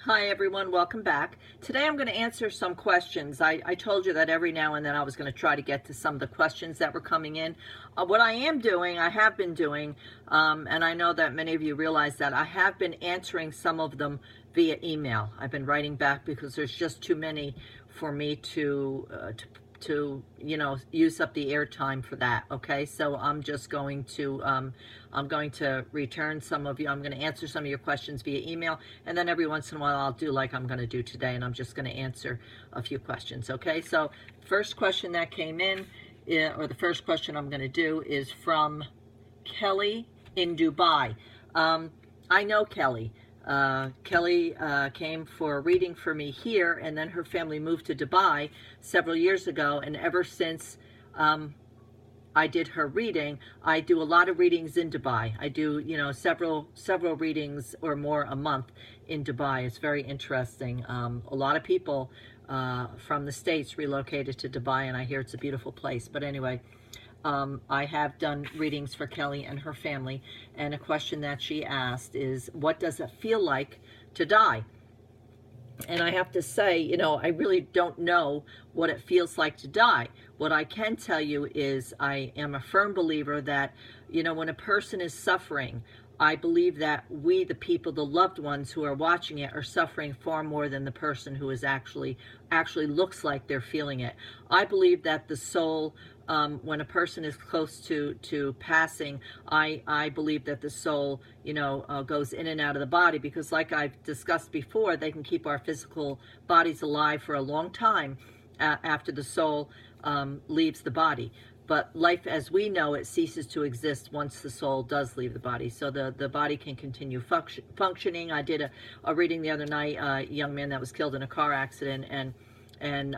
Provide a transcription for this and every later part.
Hi everyone, welcome back. Today I'm going to answer some questions. I told you that every now and then I was going to try to get to some of the questions that were coming in. What I am doing, I have been doing, and I know that many of you realize that I have been answering some of them via email. I've been writing back because there's just too many for me to use up the airtime for that. Okay, so I'm just going to return some of you. I'm going to answer some of your questions via email, and then every once in a while I'll do like I'm going to do today, and I'm just going to answer a few questions. Okay, so first question that came in, or the first question I'm going to do, is from Kelly in Dubai. I know Kelly. Kelly came for a reading for me here, and then her family moved to Dubai several years ago, and ever since I did her reading, I do a lot of readings in Dubai. I do, several readings or more a month in Dubai. It's very interesting. A lot of people from the States relocated to Dubai, and I hear it's a beautiful place. But anyway, I have done readings for Kelly and her family, and a question that she asked is, what does it feel like to die? And I have to say, I really don't know what it feels like to die. What I can tell you is I am a firm believer that, when a person is suffering, I believe that we, the people, the loved ones who are watching it, are suffering far more than the person who is actually looks like they're feeling it. I believe that the soul, when a person is close to passing, I believe that the soul, goes in and out of the body, because like I've discussed before, they can keep our physical bodies alive for a long time after the soul leaves the body. But life as we know it ceases to exist once the soul does leave the body. So the body can continue functioning. I did a reading the other night, a young man that was killed in a car accident, and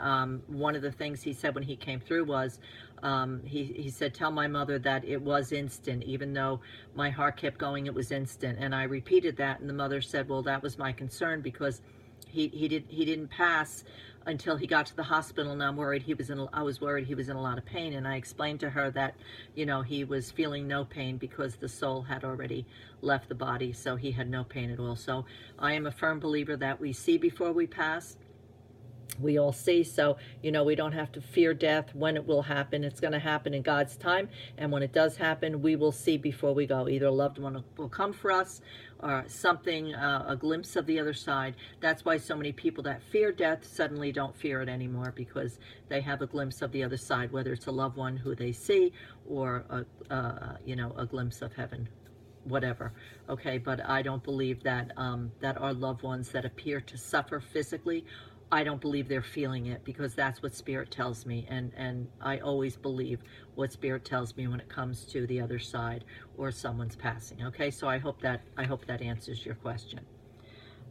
one of the things he said when he came through was, he said, tell my mother that it was instant. Even though my heart kept going, it was instant. And I repeated that, and the mother said, well, that was my concern, because he didn't pass until he got to the hospital, and I was worried he was in a lot of pain. And I explained to her that, he was feeling no pain because the soul had already left the body, so he had no pain at all. So I am a firm believer that we see before we pass. We all see, so we don't have to fear death. When it will happen, it's going to happen in God's time, and when it does happen, we will see before we go. Either a loved one will come for us, or something, a glimpse of the other side. That's why so many people that fear death suddenly don't fear it anymore, because they have a glimpse of the other side, whether it's a loved one who they see, or a glimpse of heaven, whatever. Okay, but I don't believe that that our loved ones that appear to suffer physically, I don't believe they're feeling it, because that's what Spirit tells me, and I always believe what Spirit tells me when it comes to the other side or someone's passing. Okay, so I hope that answers your question.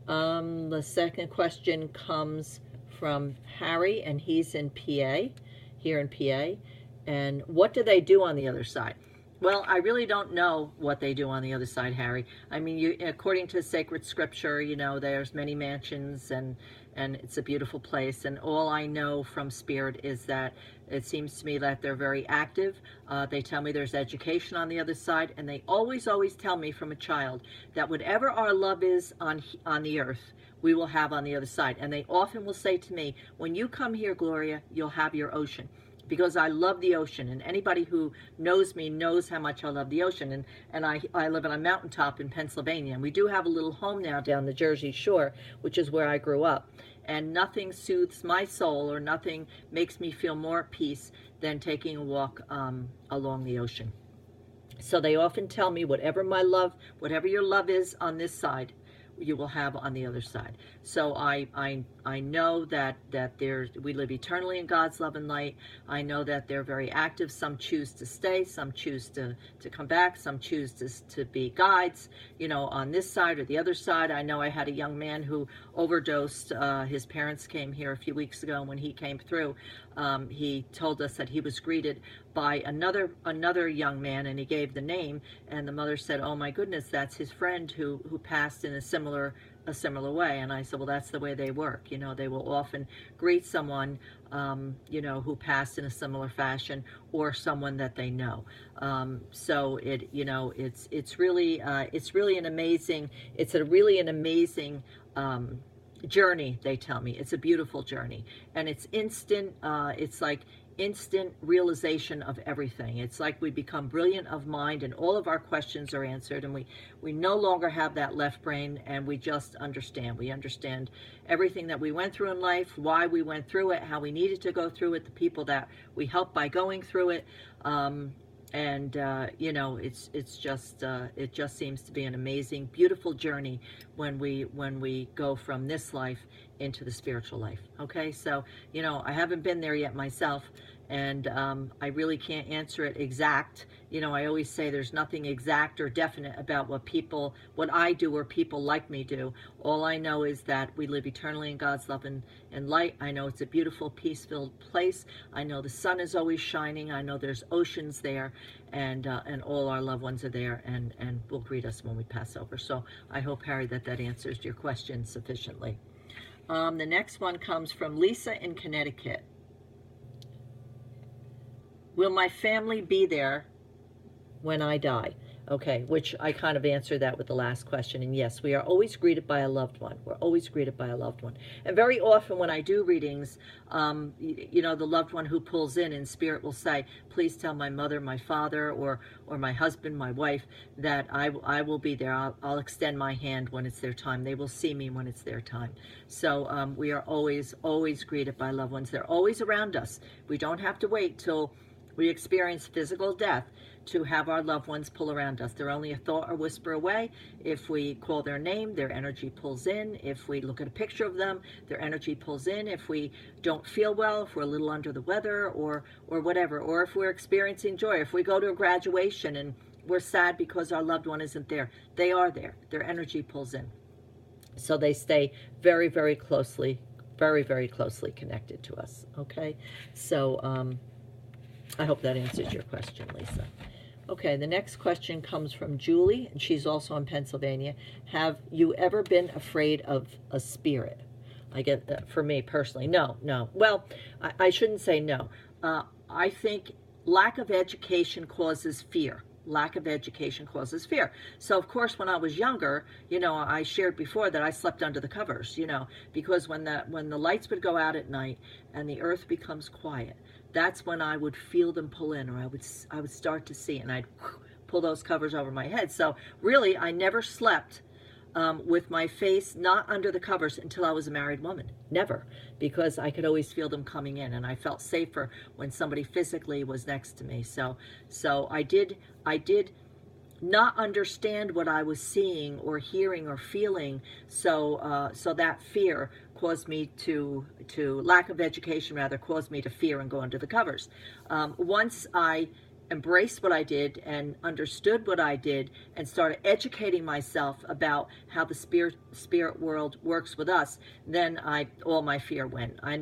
The second question comes from Harry, and he's in PA, here in PA. And what do they do on the other side? Well, I really don't know what they do on the other side, Harry. I mean, according to sacred scripture, there's many mansions, and it's a beautiful place. And all I know from Spirit is that it seems to me that they're very active. They tell me there's education on the other side, and they always tell me from a child that whatever our love is on the earth, we will have on the other side. And they often will say to me, when you come here, Gloria, you'll have your ocean, because I love the ocean, and anybody who knows me knows how much I love the ocean. And I live on a mountaintop in Pennsylvania, and we do have a little home now down the Jersey Shore, which is where I grew up. And nothing soothes my soul, or nothing makes me feel more at peace than taking a walk along the ocean. So they often tell me, whatever your love is on this side, you will have on the other side. So I know that we live eternally in God's love and light. I know that they're very active. Some choose to stay, some choose to come back, some choose to be guides, on this side or the other side. I know I had a young man who overdosed. His parents came here a few weeks ago, and when he came through, he told us that he was greeted by another young man, and he gave the name, and the mother said, oh my goodness, that's his friend who passed in a similar way. And I said, well, that's the way they work. They will often greet someone who passed in a similar fashion, or someone that they know. So it's really an amazing journey, they tell me. It's a beautiful journey. And it's instant, it's like instant realization of everything. It's like we become brilliant of mind and all of our questions are answered, and we no longer have that left brain, and we just understand. We understand everything that we went through in life, why we went through it, how we needed to go through it, the people that we helped by going through it. You know, it's just it just seems to be an amazing, beautiful journey when we go from this life into the spiritual life. Okay, so you know, I haven't been there yet myself, and I really can't answer it exact. You know, I always say there's nothing exact or definite about what I do or people like me do. All I know is that we live eternally in God's love and light. I know it's a beautiful, peace-filled place. I know the sun is always shining. I know there's oceans there, and all our loved ones are there, and will greet us when we pass over. So I hope, Harry, that answers your question sufficiently. The next one comes from Lisa in Connecticut. Will my family be there when I die? Okay, which I kind of answered that with the last question. And yes, we are always greeted by a loved one. We're always greeted by a loved one. And very often when I do readings, you know, the loved one who pulls in spirit will say, please tell my mother, my father, or my husband, my wife, that I will be there. I'll extend my hand when it's their time. They will see me when it's their time. So we are always greeted by loved ones. They're always around us. We don't have to wait till we experience physical death to have our loved ones pull around us. They're only a thought or whisper away. If we call their name, their energy pulls in. If we look at a picture of them, their energy pulls in. If we don't feel well, if we're a little under the weather, or whatever, or if we're experiencing joy, if we go to a graduation and we're sad because our loved one isn't there, they are there. Their energy pulls in. So they stay very, very closely, very, very closely connected to us. Okay, so I hope that answers your question, Lisa. Okay, the next question comes from Julie, and she's also in Pennsylvania. Have you ever been afraid of a spirit? I get that for me personally. No. Well, I shouldn't say no. I think lack of education causes fear. Lack of education causes fear. So, of course, when I was younger, you know, I shared before that I slept under the covers, you know, because when the lights would go out at night and the earth becomes quiet, that's when I would feel them pull in, or I would start to see, and I'd pull those covers over my head. So really, I never slept with my face not under the covers until I was a married woman. Never, because I could always feel them coming in, and I felt safer when somebody physically was next to me. So I did not understand what I was seeing or hearing or feeling. So that fear caused me to lack of education rather caused me to fear and go under the covers. Once I embraced what I did and understood what I did and started educating myself about how the spirit world works with us, then all my fear went. I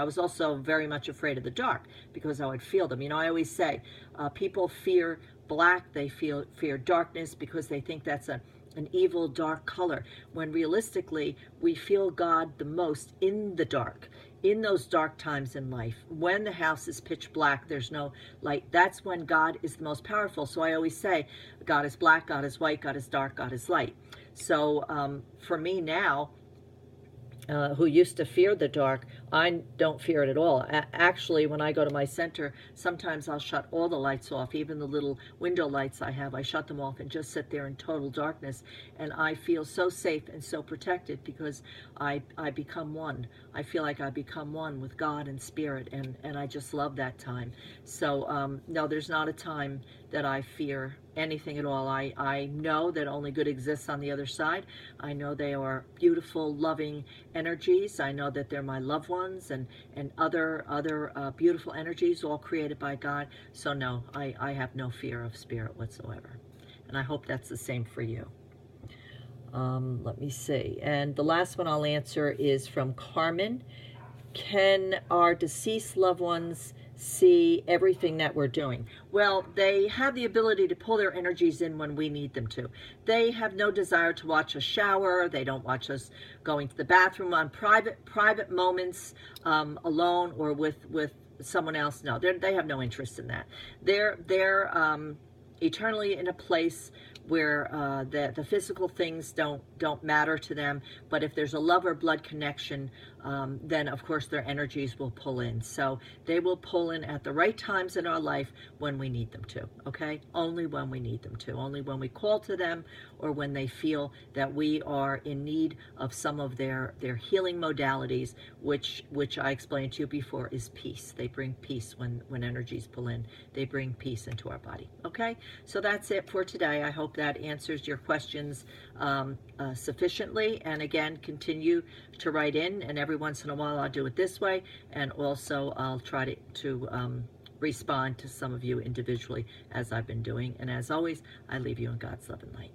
was also very much afraid of the dark because I would feel them. You know, I always say people fear black, they fear darkness because they think that's an evil, dark color, when realistically we feel God the most in the dark, in those dark times in life. When the house is pitch black, there's no light, that's when God is the most powerful. So I always say God is black, God is white, God is dark, God is light. So for me now, who used to fear the dark, I don't fear it at all. Actually, when I go to my center, sometimes I'll shut all the lights off, even the little window lights I have. I shut them off and just sit there in total darkness, and I feel so safe and so protected because I become one. I feel like I become one with God and spirit, and I just love that time. So no, there's not a time that I fear anything at all. I know that only good exists on the other side. I know they are beautiful, loving energies. I know that they're my loved ones and other beautiful energies, all created by God. So no, I have no fear of spirit whatsoever. And I hope that's the same for you. Let me see. And the last one I'll answer is from Carmen. Can our deceased loved ones see everything that we're doing? Well, they have the ability to pull their energies in when we need them to. They have no desire to watch us shower. They don't watch us going to the bathroom on private moments, alone or with someone else. No, they have no interest in that. They're eternally in a place where the physical things don't matter to them, but if there's a love or blood connection, then of course their energies will pull in. So they will pull in at the right times in our life when we need them to, okay? Only when we need them to, only when we call to them, or when they feel that we are in need of some of their healing modalities, which I explained to you before is peace. They bring peace when energies pull in. They bring peace into our body, okay? So that's it for today. I hope that answers your questions sufficiently. And again, continue to write in, and every once in a while I'll do it this way, and also I'll try to respond to some of you individually as I've been doing. And as always, I leave you in God's love and light.